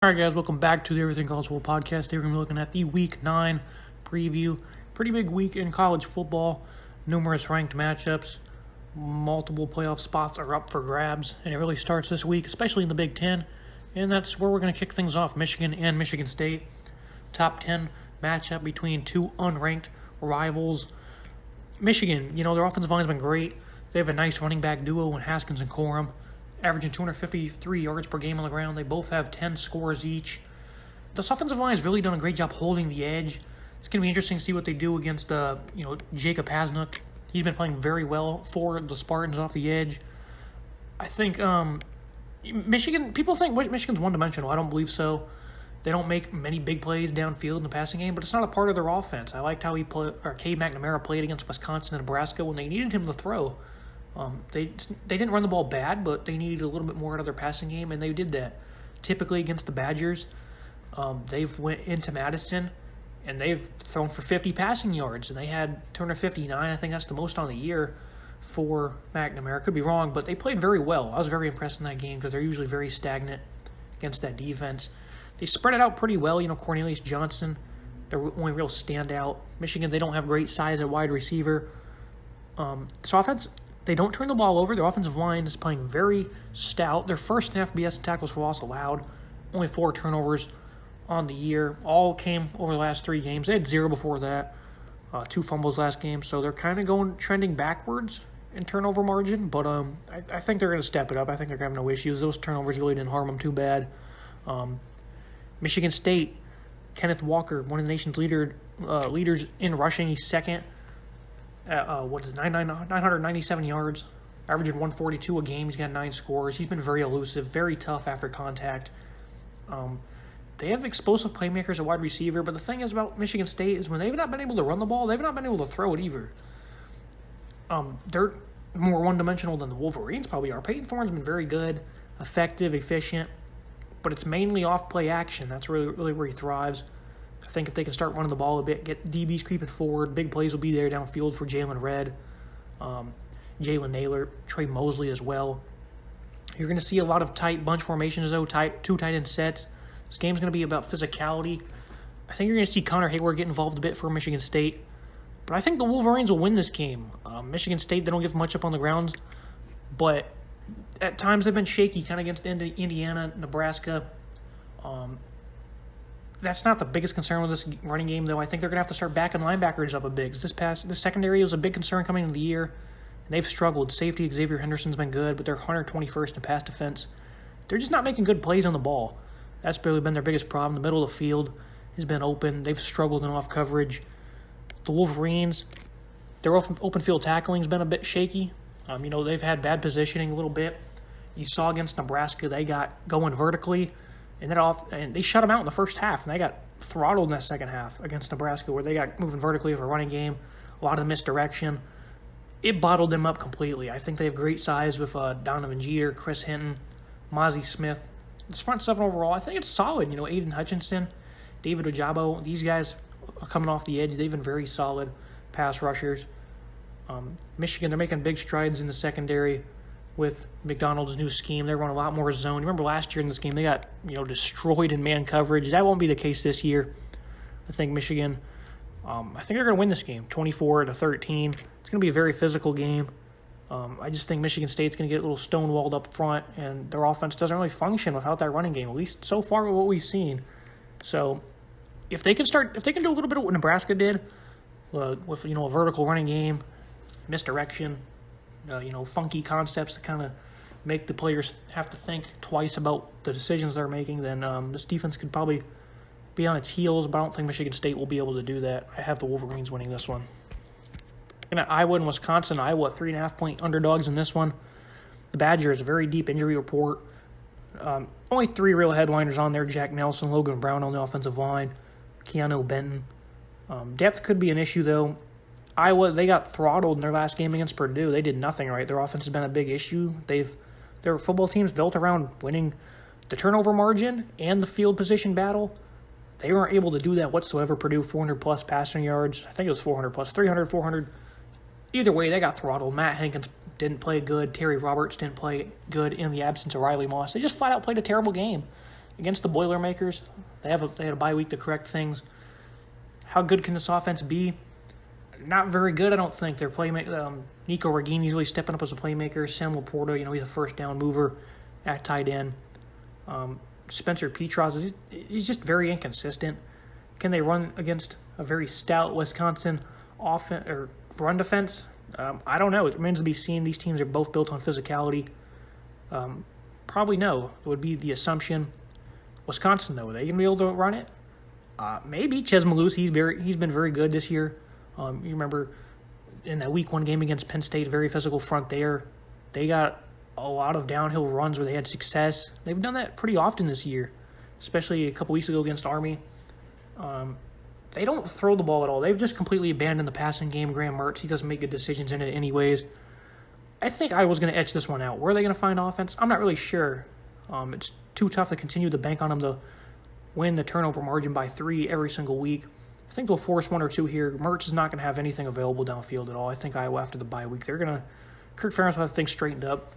All right, guys, welcome back to the Everything College Football Podcast. Today we're going to be looking at the Week 9 preview. Pretty big week in college football. Numerous ranked matchups. Multiple playoff spots are up for grabs. And it really starts this week, especially in the Big Ten. And that's where we're going to kick things off, Michigan and Michigan State. Top 10 matchup between two unranked rivals. Michigan, their offensive line has been great. They have a nice running back duo in Haskins and Corum, averaging 253 yards per game on the ground. They both have 10 scores each. This offensive line has really done a great job holding the edge. It's going to be interesting to see what they do against, Jacob Hasnook. He's been playing very well for the Spartans off the edge. I think Michigan, people think Michigan's one-dimensional. I don't believe so. They don't make many big plays downfield in the passing game, but it's not a part of their offense. I liked how Cade McNamara played against Wisconsin and Nebraska when they needed him to throw. They didn't run the ball bad, but they needed a little bit more out of their passing game, and they did that. Typically against the Badgers, they've went into Madison, and they've thrown for 50 passing yards, and they had 259. I think that's the most on the year for McNamara. Could be wrong, but they played very well. I was very impressed in that game because they're usually very stagnant against that defense. They spread it out pretty well. Cornelius Johnson, their only real standout. Michigan, they don't have great size at wide receiver. So offense, they don't turn the ball over. Their offensive line is playing very stout. Their first in FBS in tackles for loss allowed. Only 4 turnovers on the year. All came over the last 3 games. They had 0 before that. 2 fumbles last game. So they're kind of trending backwards in turnover margin. But I think they're going to step it up. I think they're going to have no issues. Those turnovers really didn't harm them too bad. Michigan State, Kenneth Walker, one of the nation's leaders in rushing. He's second at 997 yards, averaging 142 a game. He's got 9 scores. He's been very elusive, very tough after contact. They have explosive playmakers at wide receiver, but the thing is about Michigan State is when they've not been able to run the ball, they've not been able to throw it either. They're more one-dimensional than the Wolverines probably are. Peyton Thorne's been very good, effective, efficient, but it's mainly off-play action. That's really where he thrives. I think if they can start running the ball a bit, get DBs creeping forward, big plays will be there downfield for Jalen Redd, Jalen Naylor, Trey Mosley as well. You're going to see a lot of tight bunch formations, though, 2 tight end sets. This game's going to be about physicality. I think you're going to see Connor Hayward get involved a bit for Michigan State. But I think the Wolverines will win this game. Michigan State, they don't give much up on the ground, but at times they've been shaky, kind of against Indiana, Nebraska. That's not the biggest concern with this running game, though. I think they're going to have to start backing linebackers up a bit. This secondary was a big concern coming into the year, and they've struggled. Safety Xavier Henderson's been good, but they're 121st in pass defense. They're just not making good plays on the ball. That's really been their biggest problem. The middle of the field has been open. They've struggled in off coverage. The Wolverines, their open field tackling has been a bit shaky. They've had bad positioning a little bit. You saw against Nebraska, they got going vertically, and they shut them out in the first half, and they got throttled in that second half against Nebraska, where they got moving vertically for a running game, a lot of misdirection. It bottled them up completely. I think they have great size with Donovan Jeter, Chris Hinton, Mozzie Smith. This front 7 overall, I think it's solid. Aiden Hutchinson, David Ojabo, these guys are coming off the edge. They've been very solid pass rushers. Michigan, they're making big strides in the secondary with McDonald's new scheme. They run a lot more zone. You remember last year in this game, they got destroyed in man coverage. That won't be the case this year. I think Michigan, I think they're going to win this game, 24-13. It's going to be a very physical game. I just think Michigan State's going to get a little stonewalled up front, and their offense doesn't really function without that running game, at least so far with what we've seen. So if they can do a little bit of what Nebraska did, with a vertical running game, misdirection, funky concepts that kind of make the players have to think twice about the decisions they're making, then this defense could probably be on its heels, but I don't think Michigan State will be able to do that. I have the Wolverines winning this one. And at Iowa and Wisconsin, Iowa 3.5-point underdogs in this one. The Badgers, a very deep injury report. Only 3 real headliners on there: Jack Nelson, Logan Brown on the offensive line, Keanu Benton. Depth could be an issue, though. Iowa, they got throttled in their last game against Purdue. They did nothing right. Their offense has been a big issue. Their football team's built around winning the turnover margin and the field position battle. They weren't able to do that whatsoever. Purdue, 400-plus passing yards. I think it was 400-plus, 300, 400. Either way, they got throttled. Matt Hankins didn't play good. Terry Roberts didn't play good in the absence of Riley Moss. They just flat out played a terrible game. against the Boilermakers. They had a bye week to correct things. How good can this offense be? Not very good, I don't think. Their playmaker, Nico Regini's really stepping up as a playmaker. Sam Laporta, he's a first down mover at tight end. Spencer Petras, he's just very inconsistent. Can they run against a very stout Wisconsin offense or run defense? I don't know. It remains to be seen. These teams are both built on physicality. Probably no. It would be the assumption. Wisconsin, though, are they going to be able to run it? Maybe. Ches Malus, he's been very good this year. You remember in that Week 1 game against Penn State, very physical front there. They got a lot of downhill runs where they had success. They've done that pretty often this year, especially a couple weeks ago against Army. They don't throw the ball at all. They've just completely abandoned the passing game. Graham Mertz, he doesn't make good decisions in it anyways. I think Iowa's going to etch this one out. Where are they going to find offense? I'm not really sure. It's too tough to continue to bank on them to win the turnover margin by 3 every single week. I think they'll force 1 or 2 here. Mertz is not going to have anything available downfield at all. I think Iowa, after the bye week, Kirk Ferentz will have things straightened up.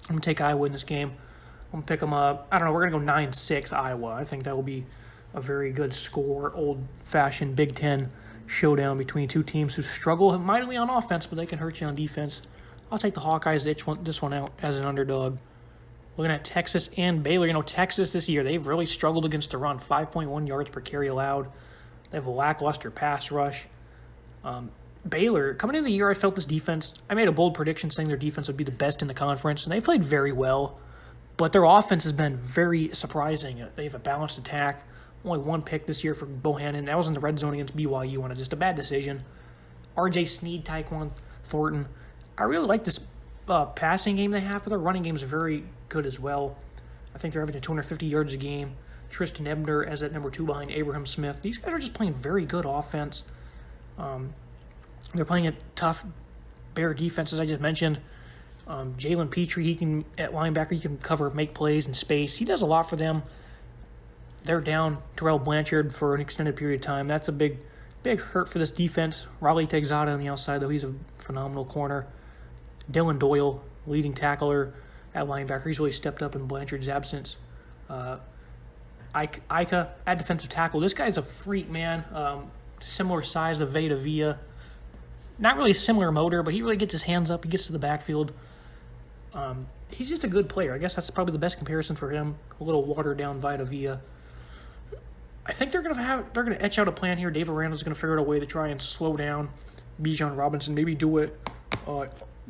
I'm going to take Iowa in this game. I'm going to pick them up. I don't know, we're going to go 9-6 Iowa. I think that will be a very good score, old-fashioned Big Ten showdown between two teams who struggle mightily on offense, but they can hurt you on defense. I'll take the Hawkeyes to itch this one out as an underdog. Looking at Texas and Baylor. Texas this year, they've really struggled against the run. 5.1 yards per carry allowed. They have a lackluster pass rush. Baylor, coming into the year, I felt this defense. I made a bold prediction saying their defense would be the best in the conference, and they played very well. But their offense has been very surprising. They have a balanced attack. Only 1 pick this year for Bohannon. That was in the red zone against BYU on just a bad decision. R.J. Sneed, Tyquan Thornton. I really like this passing game they have, but their running game is very good as well. I think they're averaging 250 yards a game. Tristan Ebner as at number 2 behind Abraham Smith. These guys are just playing very good offense. They're playing a tough Bear defense, as I just mentioned. Jalen Petrie, at linebacker, he can cover, make plays in space. He does a lot for them. They're down Terrell Blanchard for an extended period of time. That's a big hurt for this defense. Raleigh Texada on the outside, though. He's a phenomenal corner. Dylan Doyle, leading tackler at linebacker. He's really stepped up in Blanchard's absence. Ika at defensive tackle. This guy's a freak, man. Similar size to Veta Villa. Not really similar motor, but he really gets his hands up. He gets to the backfield. He's just a good player. I guess that's probably the best comparison for him. A little watered down Vita Villa. I think they're gonna etch out a plan here. Dave Aranda's gonna figure out a way to try and slow down Bijan Robinson. Maybe do what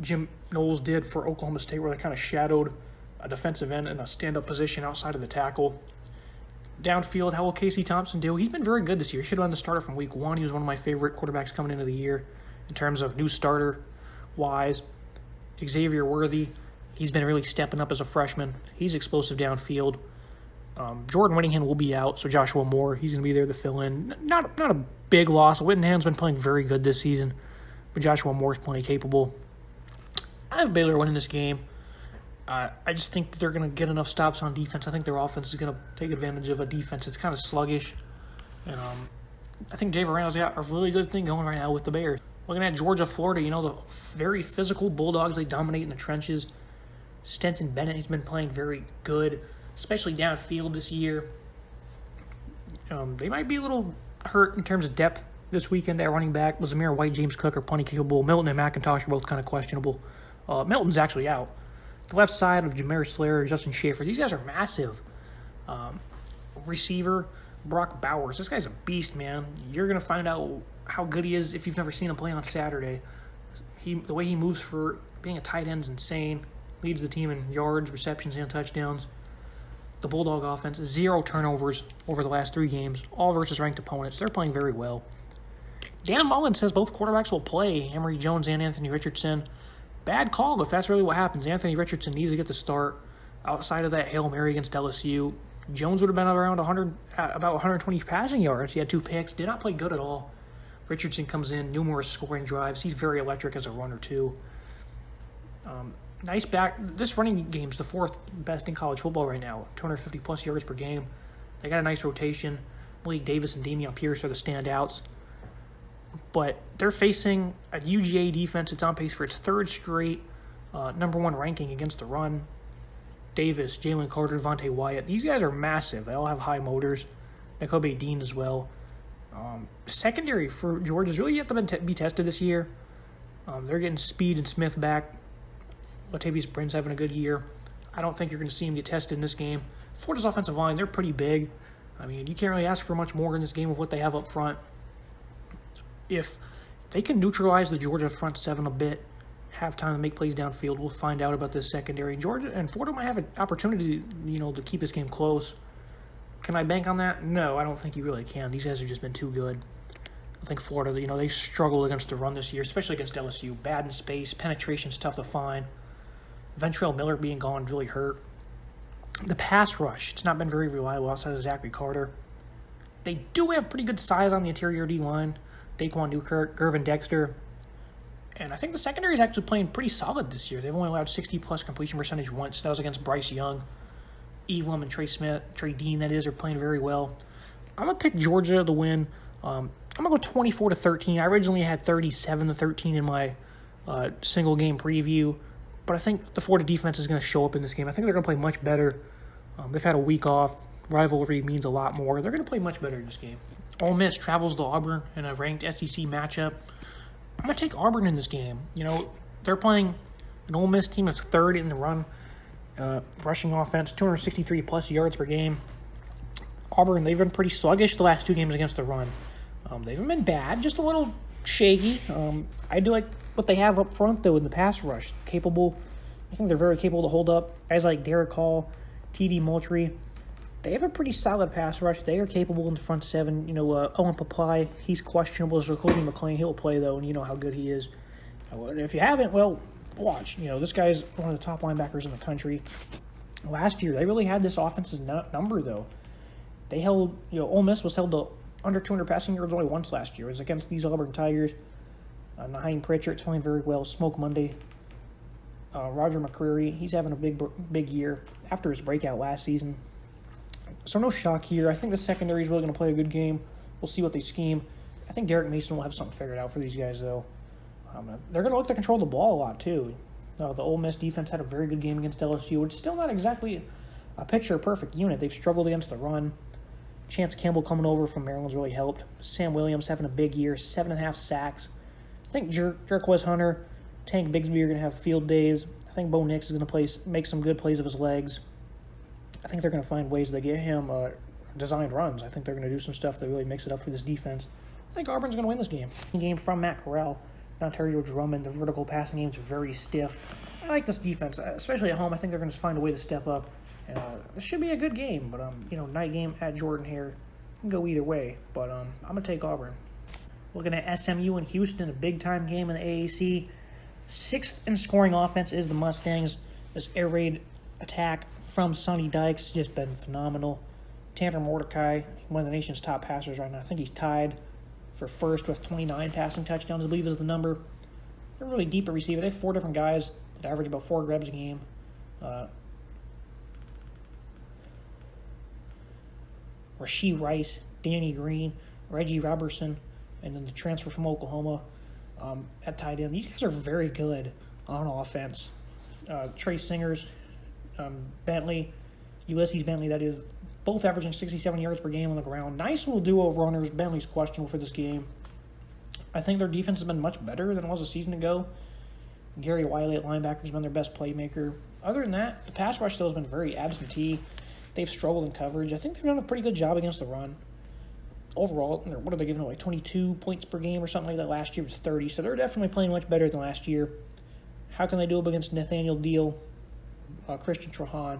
Jim Knowles did for Oklahoma State, where they kind of shadowed a defensive end in a stand-up position outside of the tackle. Downfield, how will Casey Thompson do? He's been very good this year. He should have been the starter from week 1. He was one of my favorite quarterbacks coming into the year in terms of new starter-wise. Xavier Worthy, he's been really stepping up as a freshman. He's explosive downfield. Jordan Whittingham will be out, so Joshua Moore, he's going to be there to fill in. Not a big loss. Whittingham's been playing very good this season, but Joshua Moore's plenty capable. I have Baylor winning this game. I just think they're going to get enough stops on defense. I think their offense is going to take advantage of a defense that's kind of sluggish. And I think Dave Aranda's got a really good thing going right now with the Bears. Looking at Georgia, Florida, the very physical Bulldogs, they dominate in the trenches. Stetson Bennett, he's been playing very good, especially downfield this year. They might be a little hurt in terms of depth this weekend at running back. Zamir White, James Cook are plenty capable. Milton and McIntosh are both kind of questionable. Milton's actually out. The left side of Jameer Slayer and Justin Schaefer, these guys are massive. Receiver, Brock Bowers. This guy's a beast, man. You're going to find out how good he is if you've never seen him play on Saturday. The way he moves for being a tight end is insane. Leads the team in yards, receptions, and touchdowns. The Bulldog offense, 0 turnovers over the last 3 games, all versus ranked opponents. They're playing very well. Dan Mullen says both quarterbacks will play, Emory Jones and Anthony Richardson. Bad call if that's really what happens. Anthony Richardson needs to get the start. Outside of that Hail Mary against LSU, Jones would have been around about 120 passing yards. He had 2 picks, did not play good at all. Richardson comes in, numerous scoring drives. He's very electric as a runner, too. Nice back. This running game's the 4th best in college football right now, 250-plus yards per game. They got a nice rotation. Malik Davis and Damian Pierce are the standouts. But they're facing a UGA defense that's on pace for its 3rd straight number 1 ranking against the run. Davis, Jalen Carter, Devontae Wyatt. These guys are massive. They all have high motors. Nakobe Dean as well. Secondary for Georgia's really yet to be tested this year. They're getting Speed and Smith back. Latavius Brent's having a good year. I don't think you're going to see him get tested in this game. Florida's offensive line, they're pretty big. I mean, you can't really ask for much more in this game with what they have up front. If they can neutralize the Georgia front seven a bit, have time to make plays downfield, we'll find out about this secondary. Georgia and Florida might have an opportunity, to keep this game close. Can I bank on that? No, I don't think you really can. These guys have just been too good. I think Florida, they struggled against the run this year, especially against LSU. Bad in space, penetration's tough to find. Ventrell Miller being gone really hurt. The pass rush, it's not been very reliable outside of Zachary Carter. They do have pretty good size on the interior D-line. Daquan Newkirk, Gervin Dexter. And I think the secondary is actually playing pretty solid this year. They've only allowed 60-plus completion percentage once. That was against Bryce Young. Elam and Trey Dean, are playing very well. I'm going to pick Georgia to win. I'm going to go 24-13. I originally had 37-13 in my single-game preview. But I think the Florida defense is going to show up in this game. I think they're going to play much better. They've had a week off. Rivalry means a lot more. They're going to play much better in this game. Ole Miss travels to Auburn in a ranked SEC matchup. I'm going to take Auburn in this game. They're playing an Ole Miss team that's third in the run rushing offense, 263-plus yards per game. Auburn, they've been pretty sluggish the last two games against the run. They haven't been bad, just a little shaky. I do like what they have up front, though, in the pass rush. Capable. I think they're very capable to hold up. Guys like Derek Hall, T.D. Moultrie, they have a pretty solid pass rush. They are capable in the front seven. Owen Papai, he's questionable. So Cody McClain, he'll play, though, and you know how good he is. And if you haven't, well, watch. This guy's one of the top linebackers in the country. Last year, they really had this offense's number, though. They held, Ole Miss was held to under 200 passing yards only once last year. It was against these Auburn Tigers. Naheem Pritchard's playing very well. Smoke Monday. Roger McCreary, he's having a big year after his breakout last season. So no shock here. I think the secondary is really going to play a good game. We'll see what they scheme. I think Derek Mason will have something figured out for these guys, though. They're going to look to control the ball a lot, too. The Ole Miss defense had a very good game against LSU. It's still not exactly a picture-perfect unit. They've struggled against the run. Chance Campbell coming over from Maryland's really helped. Sam Williams having a big year, 7.5 sacks. I think Jerquez Hunter, Tank Bigsby are going to have field days. I think Bo Nix is going to make some good plays of his legs. I think they're going to find ways to get him designed runs. I think they're going to do some stuff that really makes it up for this defense. I think Auburn's going to win this game. Game from Matt Corral, Ontario Drummond. The vertical passing game is very stiff. I like this defense, especially at home. I think they're going to find a way to step up. It should be a good game, but night game at Jordan-Hare can go either way. But I'm going to take Auburn. Looking at SMU and Houston, a big-time game in the AAC. Sixth in scoring offense is the Mustangs. This air raid attack from Sonny Dykes has just been phenomenal. Tanner Mordecai, one of the nation's top passers right now. I think he's tied for first with 29 passing touchdowns, I believe is the number. They're really deep at receiver. They have 4 different guys that average about 4 grabs a game. Rashee Rice, Danny Green, Reggie Robertson, and then the transfer from Oklahoma at tight end. These guys are very good on offense. Trey Singers, Bentley, Ulysses Bentley, that is, both averaging 67 yards per game on the ground. Nice little duo of runners. Bentley's questionable for this game. I think their defense has been much better than it was a season ago. Gary Wiley at linebacker has been their best playmaker. Other than that, the pass rush, though, has been very absentee. They've struggled in coverage. I think they've done a pretty good job against the run. Overall, what are they giving away? 22 points per game or something like that. Last year was 30, so they're definitely playing much better than last year. How can they do up against Nathaniel Deal, Christian Trahan,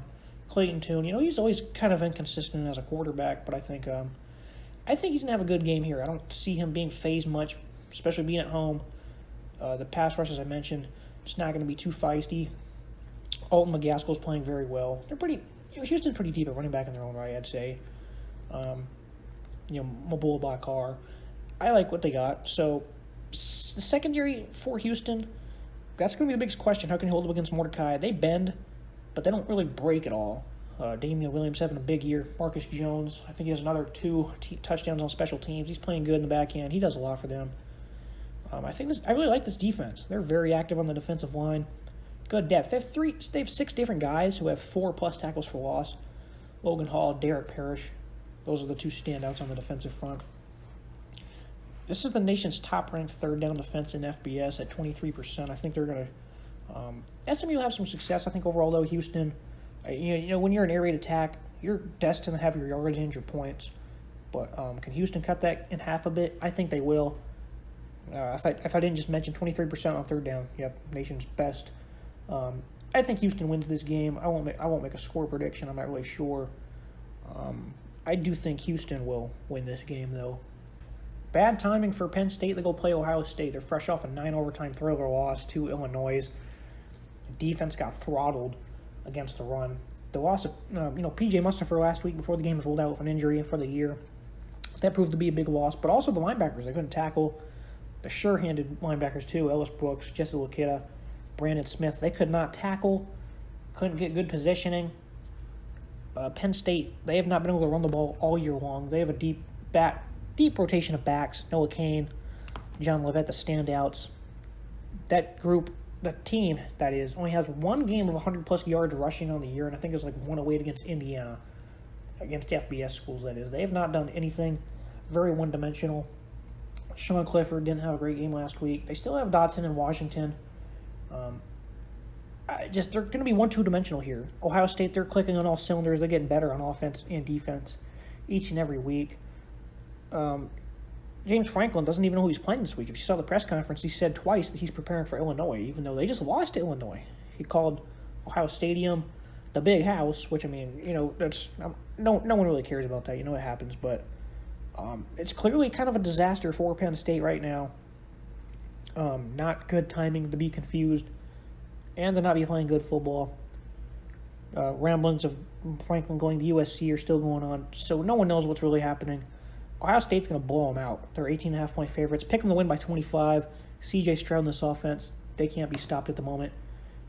Clayton Tune? He's always kind of inconsistent as a quarterback, but I think he's going to have a good game here. I don't see him being phased much, especially being at home. The pass rush, as I mentioned, it's not going to be too feisty. Alton McGaskill's playing very well. They're pretty... Houston's pretty deep at running back in their own right, I'd say. Mabula Bakar. I like what they got. So, the secondary for Houston, that's going to be the biggest question. How can you hold up against Mordecai? They bend, but they don't really break at all. Damian Williams having a big year. Marcus Jones, I think he has another 2 touchdowns on special teams. He's playing good in the back end. He does a lot for them. I really like this defense. They're very active on the defensive line. good depth. They have 6 different guys who have 4+ tackles for loss. Logan Hall, Derek Parrish. Those are the 2 standouts on the defensive front. This is the nation's top-ranked third down defense in FBS at 23%. I think they're going to SMU will have some success. I think overall, though, Houston, when you're an air raid attack, you're destined to have your yards and your points. But can Houston cut that in half a bit? I think they will. If I didn't just mention 23% on third down, yep, nation's best. I think Houston wins this game. I won't make a score prediction. I'm not really sure. I do think Houston will win this game, though. Bad timing for Penn State. They go play Ohio State. They're fresh off a 9-overtime thriller loss to Illinois. Defense got throttled against the run. The loss of P.J. Mustafer last week before the game was ruled out with an injury for the year. That proved to be a big loss. But also the linebackers. They couldn't tackle. The sure-handed linebackers, too. Ellis Brooks, Jesse Lukita, Brandon Smith. They could not tackle. Couldn't get good positioning. Penn State, they have not been able to run the ball all year long. They have a deep rotation of backs. Noah Kane, John Levitt, the standouts. That group, that team, that is, only has 1 game of 100-plus yards rushing on the year, and I think it's like 108 against Indiana, against FBS schools, that is. They have not done anything. Very one-dimensional. Sean Clifford didn't have a great game last week. They still have Dotson in Washington. They're going to be 1-2-dimensional here. Ohio State, they're clicking on all cylinders. They're getting better on offense and defense each and every week. James Franklin doesn't even know who he's playing this week. If you saw the press conference, he said twice that he's preparing for Illinois, even though they just lost to Illinois. He called Ohio Stadium the big house, which, that's no one really cares about that. It happens, but it's clearly kind of a disaster for Penn State right now. Not good timing to be confused and to not be playing good football. Ramblings of Franklin going to USC are still going on, so no one knows what's really happening. Ohio State's going to blow them out. They're 18.5-point favorites. Pick them to win by 25. C.J. Stroud in this offense, they can't be stopped at the moment.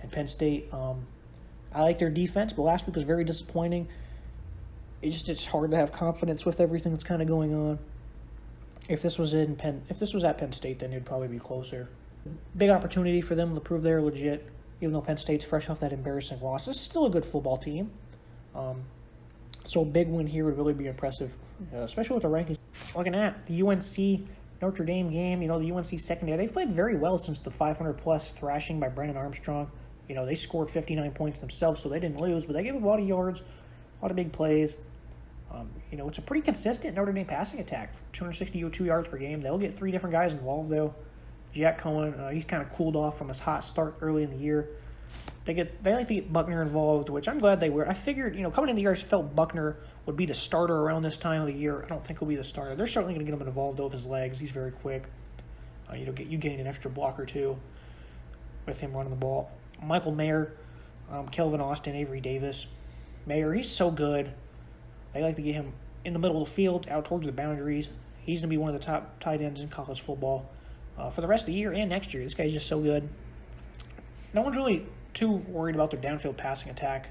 And Penn State, I like their defense, but last week was very disappointing. It's hard to have confidence with everything that's kind of going on. If this was at Penn State, then it'd probably be closer. Big opportunity for them to prove they're legit, even though Penn State's fresh off that embarrassing loss. This is still a good football team. So a big win here would really be impressive, especially with the rankings. Looking at the UNC Notre Dame game, the UNC secondary, they've played very well since the 500-plus thrashing by Brennan Armstrong. They scored 59 points themselves, so they didn't lose, but they gave a lot of yards, a lot of big plays. It's a pretty consistent Notre Dame passing attack, 262 yards per game. They'll get 3 different guys involved, though. Jack Cohen, he's kind of cooled off from his hot start early in the year. They like to get Buckner involved, which I'm glad they were. I figured, coming in the year, I felt Buckner would be the starter around this time of the year. I don't think he'll be the starter. They're certainly going to get him involved, though, with his legs. He's very quick. You gain an extra block or 2 with him running the ball. Michael Mayer, Kelvin Austin, Avery Davis. Mayer, he's so good. They like to get him in the middle of the field, out towards the boundaries. He's going to be one of the top tight ends in college football for the rest of the year and next year. This guy's just so good. No one's really too worried about their downfield passing attack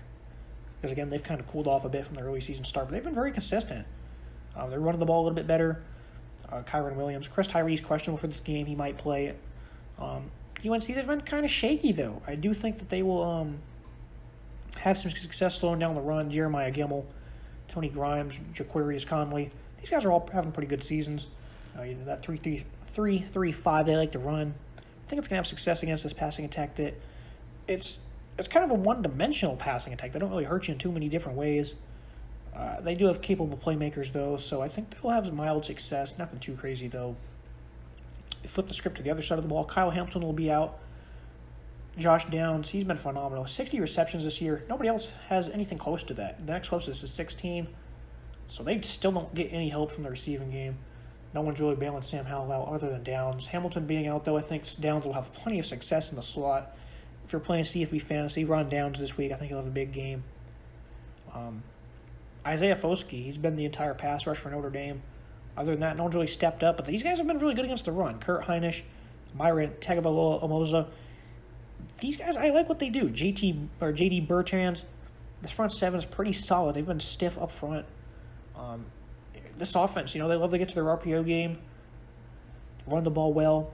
because, again, they've kind of cooled off a bit from their early season start, but they've been very consistent. They're running the ball a little bit better. Kyron Williams. Chris Tyree's questionable for this game. He might play it. UNC, they've been kind of shaky, though. I do think that they will have some success slowing down the run. Jeremiah Gimmel, Tony Grimes, Jaquarius Conley. These guys are all having pretty good seasons. That 3-3-5 they like to run. I think it's going to have success against this passing attack that it's kind of a one-dimensional passing attack. They don't really hurt you in too many different ways. They do have capable playmakers, though, so I think they'll have some mild success. Nothing too crazy, though. Flip the script to the other side of the ball. Kyle Hamilton will be out. Josh Downs, he's been phenomenal. 60 receptions this year. Nobody else has anything close to that. The next closest is 16. So they still don't get any help from the receiving game. No one's really bailing Sam Howell out other than Downs. Hamilton being out, though, I think Downs will have plenty of success in the slot. If you're playing CFB Fantasy, run Downs this week. I think he'll have a big game. Isaiah Foskey, he's been the entire pass rush for Notre Dame. Other than that, no one's really stepped up. But these guys have been really good against the run. Kurt Heinisch, Myron Tagovailoa-Omoza. These guys, I like what they do. J.D. Bertrand, this front seven is pretty solid. They've been stiff up front. This offense, they love to get to their RPO game, run the ball well,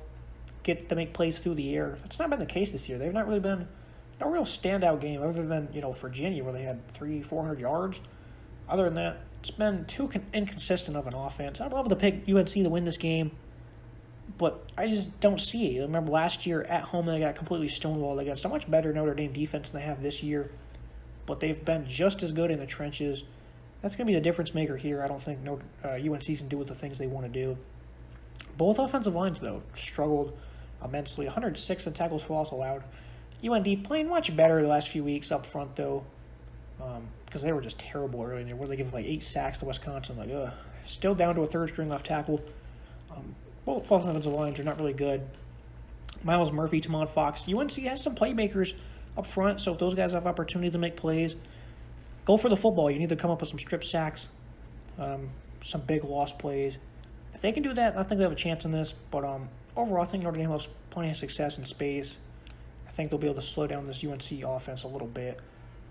get to make plays through the air. It's not been the case this year. They've not really been no real standout game other than, Virginia where they had 400 yards. Other than that, it's been too inconsistent of an offense. I'd love to pick UNC to win this game, but I just don't see it. I remember last year at home they got completely stonewalled against a much better Notre Dame defense than they have this year, but they've been just as good in the trenches. That's going to be the difference maker here. I don't think UNC can do with the things they want to do. Both offensive lines, though, struggled immensely. 106 in tackles for loss allowed. UND playing much better the last few weeks up front, though, because they were just terrible early in there, where they give 8 sacks to Wisconsin. Still down to a third-string left tackle. Both offensive lines are not really good. Miles Murphy, Tamon Fox. UNC has some playmakers up front, so if those guys have opportunity to make plays, go for the football. You need to come up with some strip sacks, some big loss plays. If they can do that, I think they have a chance in this. But overall, I think Notre Dame has plenty of success in space. I think they'll be able to slow down this UNC offense a little bit.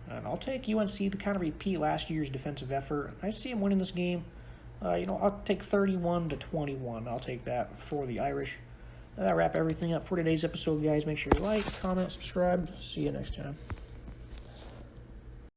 And I'll take UNC to kind of repeat last year's defensive effort. I see them winning this game. I'll take 31-21. I'll take that for the Irish. That'll wrap everything up for today's episode, guys. Make sure you like, comment, subscribe. See you next time.